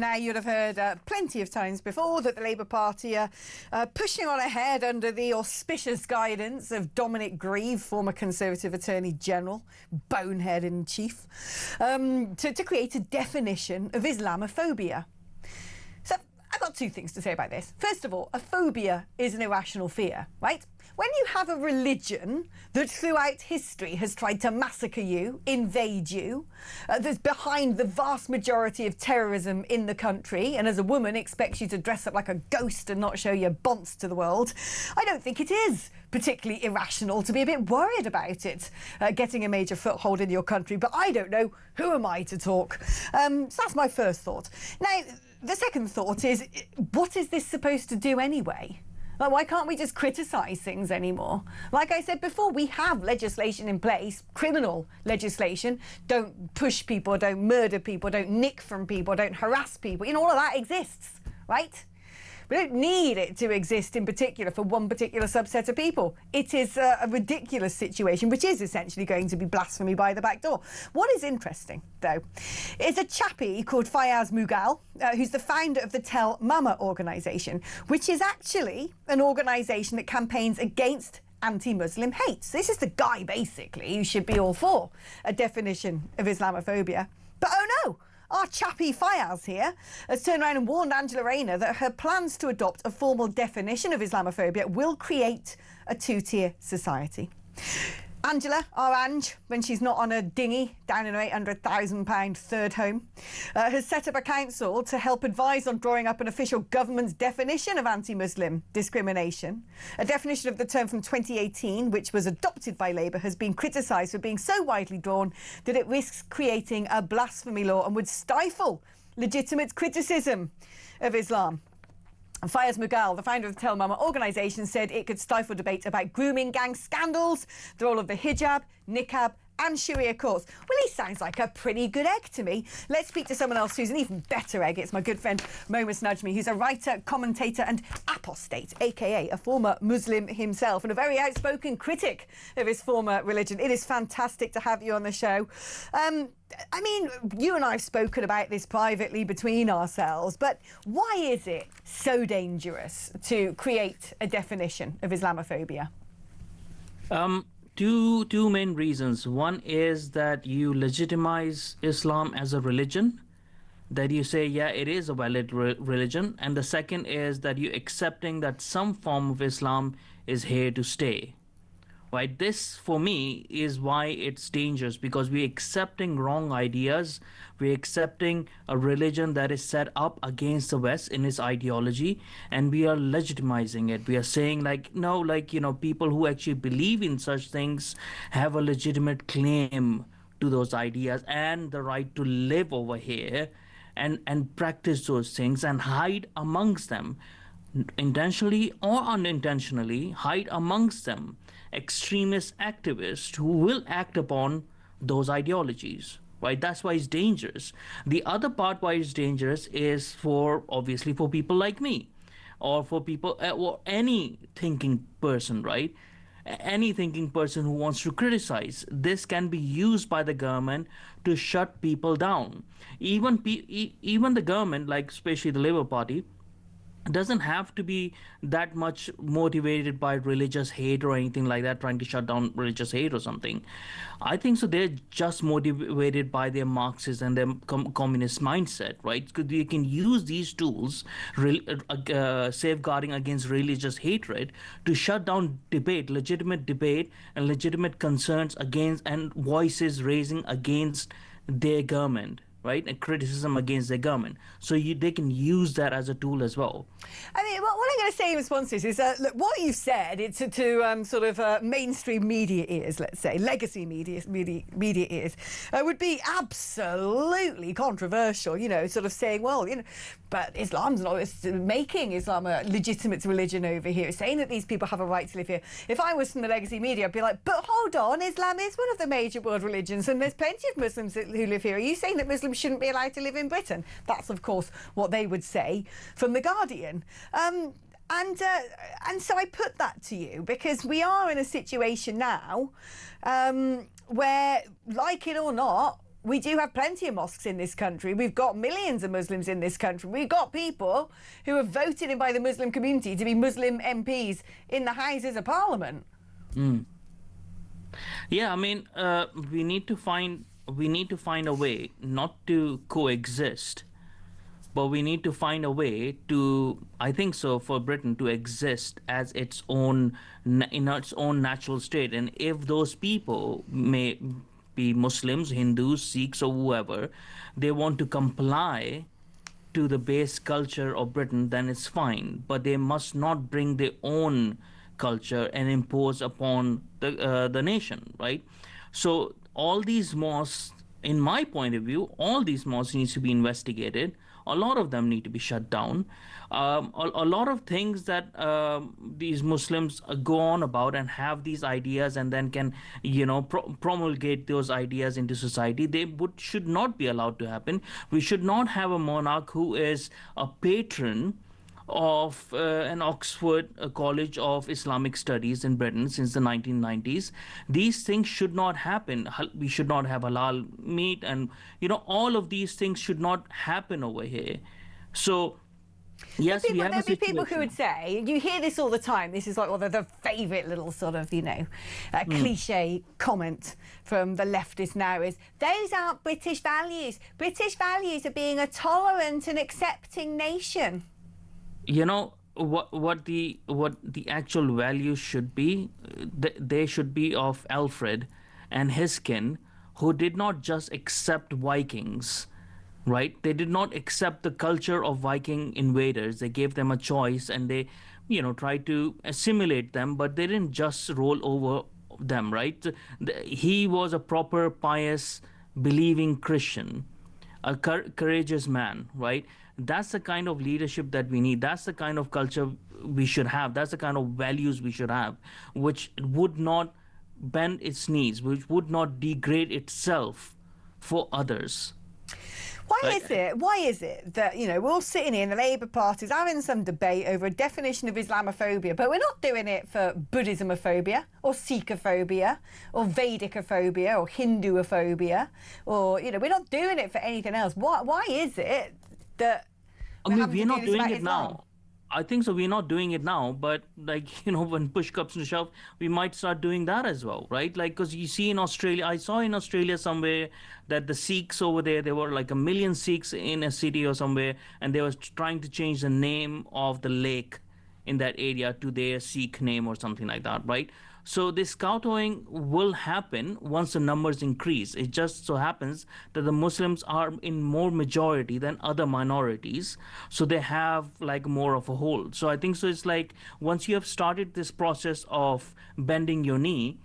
Now, you'd have heard plenty of times before that the Labour Party are pushing on ahead under the auspicious guidance of Dominic Grieve, former Conservative Attorney General, bonehead in chief, to create a definition of Islamophobia. So I've got two things to say about this. First of all, a phobia is an irrational fear, right? When you have a religion that throughout history has tried to massacre you, invade you, that's behind the vast majority of terrorism in the country, and as a woman expects you to dress up like a ghost and not show your bonce to the world, I don't think it is particularly irrational to be a bit worried about it getting a major foothold in your country. But I don't know, who am I to talk? So that's my first thought. Now, the second thought is, what is this supposed to do anyway? Like, why can't we just criticise things anymore? Like I said before, we have legislation in place, criminal legislation. Don't push people, don't murder people, don't nick from people, don't harass people. You know, all of that exists, right? We don't need it to exist in particular for one particular subset of people. It is a ridiculous situation, which is essentially going to be blasphemy by the back door. What is interesting, though, is a chappie called Fayaz Mughal, who's the founder of the Tell Mama organisation, which is actually an organisation that campaigns against anti-Muslim hate. So this is the guy, basically, who should be all for a definition of Islamophobia. But oh no! Our chappie Fayaz here has turned around and warned Angela Rayner that her plans to adopt a formal definition of Islamophobia will create a two-tier society. Angela, our Ange, when she's not on a dinghy down in her £800,000 third home, has set up a council to help advise on drawing up an official government's definition of anti-Muslim discrimination. A definition of the term from 2018, which was adopted by Labour, has been criticised for being so widely drawn that it risks creating a blasphemy law and would stifle legitimate criticism of Islam. Fayaz Mughal, the founder of the Tell Mama organisation, said it could stifle debate about grooming gang scandals, the role of the hijab, niqab and Sharia courts. Well, he sounds like a pretty good egg to me. Let's speak to someone else who's an even better egg. It's my good friend Momus Najmi, who's a writer, commentator and apostate, aka a former Muslim himself and a very outspoken critic of his former religion. It is fantastic to have you on the show. I mean, you and I have spoken about this privately between ourselves, but why is it so dangerous to create a definition of Islamophobia? Two main reasons. One is that you legitimize Islam as a religion, that you say, yeah, it is a valid religion. And the second is that you're accepting that some form of Islam is here to stay. Right? This, for me, is why it's dangerous, because we're accepting wrong ideas. We're accepting a religion that is set up against the West in its ideology, and we are legitimizing it. We are saying, like, no, like, you know, people who actually believe in such things have a legitimate claim to those ideas and the right to live over here and practice those things and hide amongst them, intentionally or unintentionally, hide amongst them extremist activists who will act upon those ideologies, right? That's why it's dangerous. The other part why it's dangerous is obviously for people like me, or for people, or any thinking person, right? Any thinking person who wants to criticize. This can be used by the government to shut people down. Even the government, like especially the Labour Party, doesn't have to be that much motivated by religious hate or anything like that, trying to shut down religious hate or something. I think so they're just motivated by their Marxist and their communist mindset, right? Because they can use these tools, safeguarding against religious hatred, to shut down debate, legitimate debate and legitimate concerns against and voices raising against their government, right? And criticism against the government. So they can use that as a tool as well. I mean, what I'm going to say in response to this is, look, what you've said, it's to sort of mainstream media ears, let's say, legacy media ears, would be absolutely controversial, you know, sort of saying, well, you know, but Islam's not, it's making Islam a legitimate religion over here, saying that these people have a right to live here. If I was from the legacy media, I'd be like, but hold on, Islam is one of the major world religions and there's plenty of Muslims who live here. Are you saying that Muslims shouldn't be allowed to live in Britain? That's, of course, what they would say from The Guardian. And so I put that to you because we are in a situation now where, like it or not, we do have plenty of mosques in this country. We've got millions of Muslims in this country. We've got people who are voted in by the Muslim community to be Muslim MPs in the Houses of Parliament. Yeah, I mean, we need to find a way not to coexist, but we need to find a way to, I think so, for Britain to exist as its own, in its own natural state. And if those people may be Muslims, Hindus, Sikhs, or whoever, they want to comply to the base culture of Britain, then it's fine. But they must not bring their own culture and impose upon the nation, right? So all these mosques, in my point of view, all these mosques needs to be investigated. A lot of them need to be shut down. A lot of things that these Muslims go on about and have these ideas and then can, promulgate those ideas into society, should not be allowed to happen. We should not have a monarch who is a patron of an Oxford College of Islamic Studies in Britain since the 1990s. These things should not happen. We should not have halal meat, and all of these things should not happen over here. So yes, there'd be people who would say, you hear this all the time, this is like the favourite little sort of, cliche comment from the leftists now is, those aren't British values. British values are being a tolerant and accepting nation. What the actual values should be, they should be of Alfred and his kin, who did not just accept Vikings, right? They did not accept the culture of Viking invaders. They gave them a choice and they, tried to assimilate them, but they didn't just roll over them, right? He was a proper, pious, believing Christian, a courageous man, right? That's the kind of leadership that we need. That's the kind of culture we should have. That's the kind of values we should have, which would not bend its knees, which would not degrade itself for others. Why is it that, we're all sitting here in the Labour Party's having some debate over a definition of Islamophobia, but we're not doing it for Buddhismophobia or Sikhophobia or Vedicophobia or Hinduophobia, or, we're not doing it for anything else. Why is it that we're not doing it now? I think so. We're not doing it now, but when push comes to shove, we might start doing that as well, right? Because you see in Australia, I saw in Australia somewhere that the Sikhs over there were like 1 million Sikhs in a city or somewhere, and they were trying to change the name of the lake in that area to their Sikh name or something like that, right? So this kowtowing will happen once the numbers increase. It just so happens that the Muslims are in more majority than other minorities, so they have more of a hold. So I think so. It's once you have started this process of bending your knee,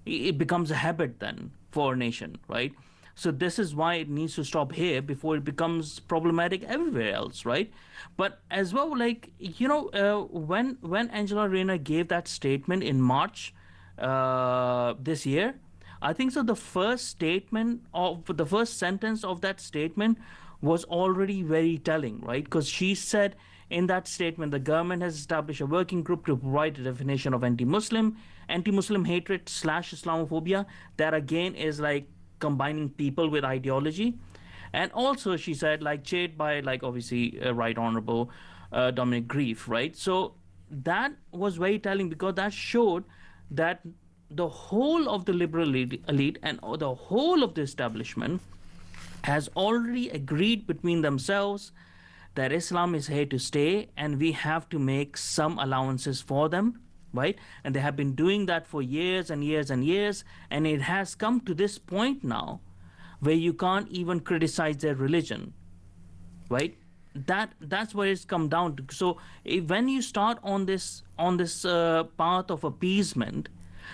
it becomes a habit then for a nation, right? So this is why it needs to stop here before it becomes problematic everywhere else, right? But as well, when Angela Rayner gave that statement in March this year, I think so the first sentence of that statement was already very telling, right? Because she said in that statement, the government has established a working group to provide a definition of anti-Muslim hatred / Islamophobia. That again is combining people with ideology. And also she said chaired by obviously Right Honorable Dominic Grieve, right? So that was very telling, because that showed that the whole of the liberal elite and the whole of the establishment has already agreed between themselves that Islam is here to stay, and we have to make some allowances for them, right? And they have been doing that for years and years and years, and it has come to this point now where you can't even criticize their religion, right? That's where it's come down to. So when you start on this path of appeasement,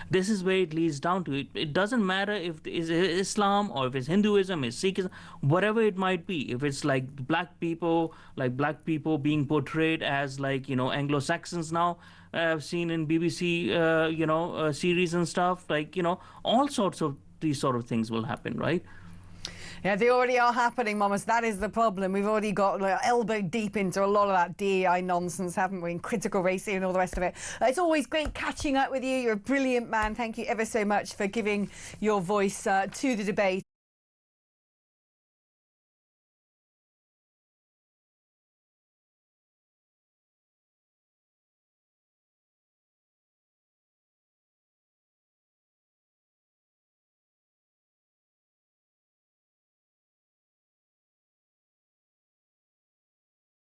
this is where it leads down to. It doesn't matter if it's Islam or if it's Hinduism, it's Sikhism, whatever it might be. If it's black people being portrayed as Anglo-Saxons now, I've seen in BBC series and stuff, all sorts of these sort of things will happen, right? Yeah, they already are happening, Momus. That is the problem. We've already got elbow deep into a lot of that DEI nonsense, haven't we? And critical race theory and all the rest of it. It's always great catching up with you. You're a brilliant man. Thank you ever so much for giving your voice to the debate.